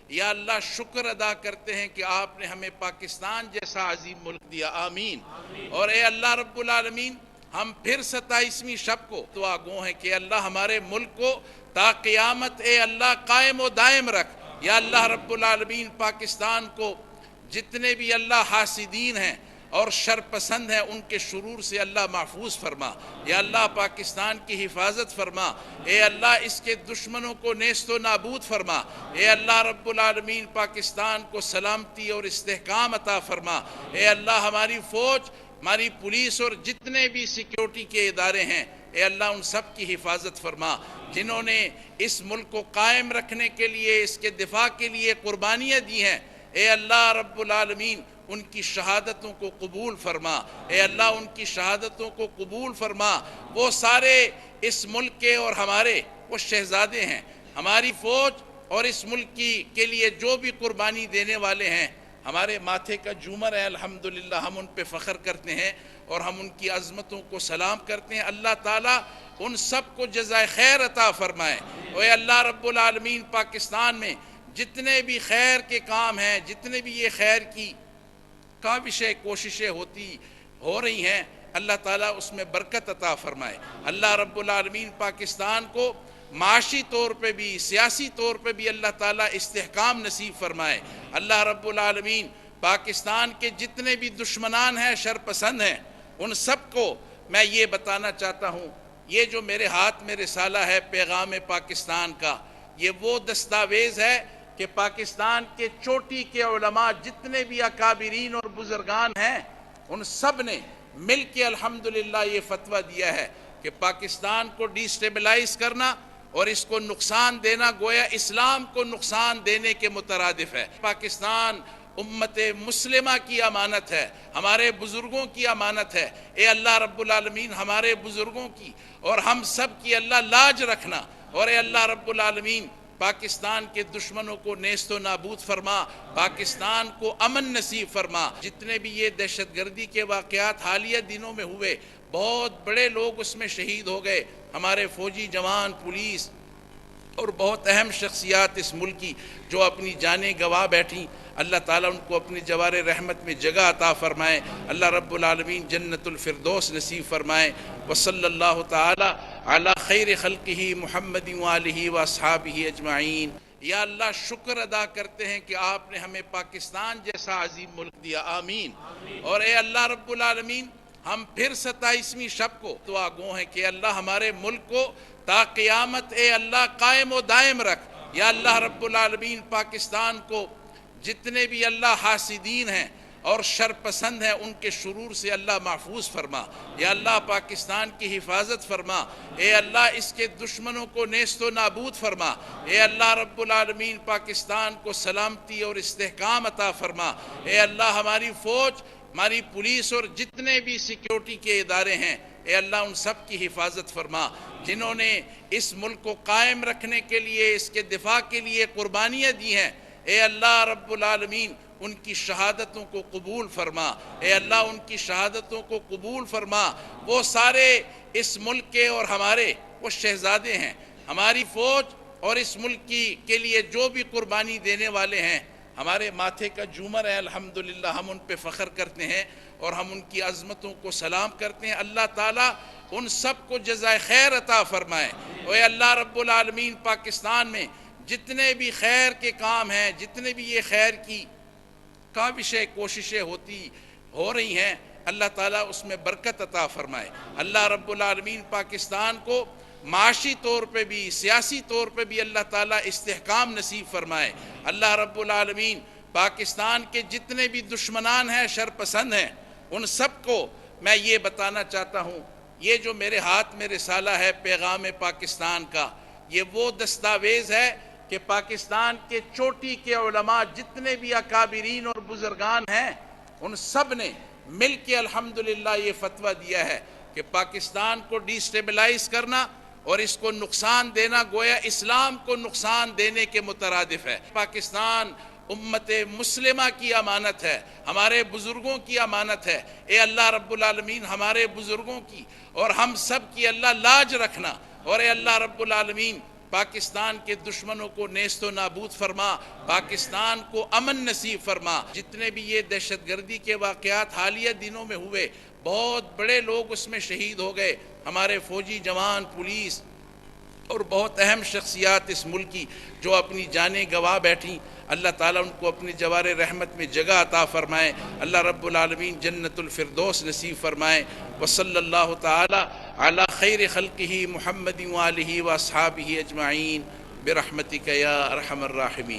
یا اللہ شکر ادا کرتے ہیں کہ آپ نے ہمیں پاکستان جیسا عظیم ملک دیا، آمین۔ اور اے اللہ رب العالمین، ہم پھر 27ویں شب کو دعا گو ہیں کہ اللہ ہمارے ملک کو تا قیامت اے اللہ قائم و دائم رکھ۔ یا اللہ رب العالمین، پاکستان کو جتنے بھی اللہ حاسدین ہیں اور شر پسند ہیں ان کے شرور سے اللہ محفوظ فرما۔ یا اللہ پاکستان کی حفاظت فرما، اے اللہ اس کے دشمنوں کو نیست و نابود فرما۔ اے اللہ رب العالمین، پاکستان کو سلامتی اور استحکام عطا فرما۔ اے اللہ ہماری فوج، ہماری پولیس اور جتنے بھی سیکیورٹی کے ادارے ہیں، اے اللہ ان سب کی حفاظت فرما، جنہوں نے اس ملک کو قائم رکھنے کے لیے، اس کے دفاع کے لیے قربانیاں دی ہیں۔ اے اللہ رب العالمین، ان کی شہادتوں کو قبول فرما۔ اے اللہ ان کی شہادتوں کو قبول فرما۔ وہ سارے اس ملک کے اور ہمارے وہ شہزادے ہیں، ہماری فوج اور اس ملک کے لیے جو بھی قربانی دینے والے ہیں، ہمارے ماتھے کا جومر ہے، الحمدللہ ہم ان پہ فخر کرتے ہیں اور ہم ان کی عظمتوں کو سلام کرتے ہیں۔ اللہ تعالیٰ ان سب کو جزائے خیر عطا فرمائے۔ اے اللہ رب العالمین، پاکستان میں جتنے بھی خیر کے کام ہیں، جتنے بھی یہ خیر کی کاوشیں کوششیں ہو رہی ہیں، اللہ تعالیٰ اس میں برکت عطا فرمائے۔ اللہ رب العالمین پاکستان کو معاشی طور پہ بھی، سیاسی طور پہ بھی اللہ تعالیٰ استحکام نصیب فرمائے۔ اللہ رب العالمین پاکستان کے جتنے بھی دشمنان ہیں، شر پسند ہیں، ان سب کو میں یہ بتانا چاہتا ہوں، یہ جو میرے ہاتھ میں رسالہ ہے پیغام پاکستان کا، یہ وہ دستاویز ہے کہ پاکستان کے چوٹی کے علماء جتنے بھی اکابرین اور بزرگان ہیں، ان سب نے مل کے الحمدللہ یہ فتویٰ دیا ہے کہ پاکستان کو ڈی سٹیبلائز کرنا اور اس کو نقصان دینا گویا اسلام کو نقصان دینے کے مترادف ہے۔ پاکستان امت مسلمہ کی امانت ہے، ہمارے بزرگوں کی امانت ہے۔ اے اللہ رب العالمین، ہمارے بزرگوں کی اور ہم سب کی اللہ لاج رکھنا، اور اے اللہ رب العالمین پاکستان کے دشمنوں کو نیست و نابود فرما، پاکستان کو امن نصیب فرما۔ جتنے بھی یہ دہشت گردی کے واقعات حالیہ دنوں میں ہوئے، بہت بڑے لوگ اس میں شہید ہو گئے، ہمارے فوجی جوان، پولیس اور بہت اہم شخصیات اس ملک کی جو اپنی جانیں گوا بیٹھیں۔ اللہ تعالیٰ ان کو اپنی جوار رحمت میں جگہ عطا فرمائے۔ اللہ رب العالمین جنت الفردوس نصیب فرمائے۔ وصلی اللہ تعالی علی خیر خلقہ محمد وآلہ واصحابہ اجمعین۔ یا اللہ شکر ادا کرتے ہیں کہ آپ نے ہمیں پاکستان جیسا عظیم ملک دیا، آمین۔ اور اے اللہ رب العالمین، ہم پھر 27ویں شب کو دعا گو ہیں کہ اللہ ہمارے ملک کو تا قیامت اے اللہ قائم و دائم رکھ۔ یا اللہ رب العالمین پاکستان کو جتنے بھی اللہ حاسدین ہیں اور شر پسند ہیں ان کے شرور سے اللہ محفوظ فرما۔ یا اللہ پاکستان کی حفاظت فرما، اے اللہ اس کے دشمنوں کو نیست و نابود فرما۔ اے اللہ رب العالمین پاکستان کو سلامتی اور استحکام عطا فرما۔ اے اللہ ہماری فوج، ہماری پولیس اور جتنے بھی سیکیورٹی کے ادارے ہیں، اے اللہ ان سب کی حفاظت فرما، جنہوں نے اس ملک کو قائم رکھنے کے لیے، اس کے دفاع کے لیے قربانیاں دی ہیں۔ اے اللہ رب العالمین ان کی شہادتوں کو قبول فرما۔ اے اللہ ان کی شہادتوں کو قبول فرما۔ وہ سارے اس ملک کے اور ہمارے وہ شہزادے ہیں، ہماری فوج اور اس ملک کے لیے جو بھی قربانی دینے والے ہیں، ہمارے ماتھے کا جومر ہے، الحمدللہ ہم ان پہ فخر کرتے ہیں اور ہم ان کی عظمتوں کو سلام کرتے ہیں۔ اللہ تعالیٰ ان سب کو جزائے خیر عطا فرمائے۔ اے اللہ رب العالمین پاکستان میں جتنے بھی خیر کے کام ہیں، جتنے بھی یہ خیر کی کاوشیں کوششیں ہو رہی ہیں، اللہ تعالیٰ اس میں برکت عطا فرمائے۔ اللہ رب العالمین پاکستان کو معاشی طور پہ بھی، سیاسی طور پہ بھی اللہ تعالیٰ استحکام نصیب فرمائے۔ اللہ رب العالمین پاکستان کے جتنے بھی دشمنان ہیں، شر پسند ہیں، ان سب کو میں یہ بتانا چاہتا ہوں، یہ جو میرے ہاتھ میں رسالہ ہے پیغام پاکستان کا، یہ وہ دستاویز ہے کہ پاکستان کے چوٹی کے علماء جتنے بھی اکابرین اور بزرگان ہیں، ان سب نے مل کے الحمدللہ یہ فتویٰ دیا ہے کہ پاکستان کو ڈی سٹیبلائز کرنا اور اس کو نقصان دینا گویا اسلام کو نقصان دینے کے مترادف ہے۔ پاکستان امت مسلمہ کی امانت ہے، ہمارے بزرگوں کی امانت ہے۔ اے اللہ رب العالمین ہمارے بزرگوں کی اور ہم سب کی اللہ لاج رکھنا، اور اے اللہ رب العالمین پاکستان کے دشمنوں کو نیست و نابود فرما، پاکستان کو امن نصیب فرما۔ جتنے بھی یہ دہشت گردی کے واقعات حالیہ دنوں میں ہوئے، بہت بڑے لوگ اس میں شہید ہو گئے، ہمارے فوجی جوان، پولیس اور بہت اہم شخصیات اس ملک کی جو اپنی جانیں گنوا بیٹھیں، اللہ تعالیٰ ان کو اپنی جوار رحمت میں جگہ عطا فرمائے، اللہ رب العالمین جنت الفردوس نصیب فرمائے۔ وصلی اللہ تعالی علی خیر خلقہ محمد وآلہ واصحابہ اجمعین برحمتک یا ارحم الراحمین۔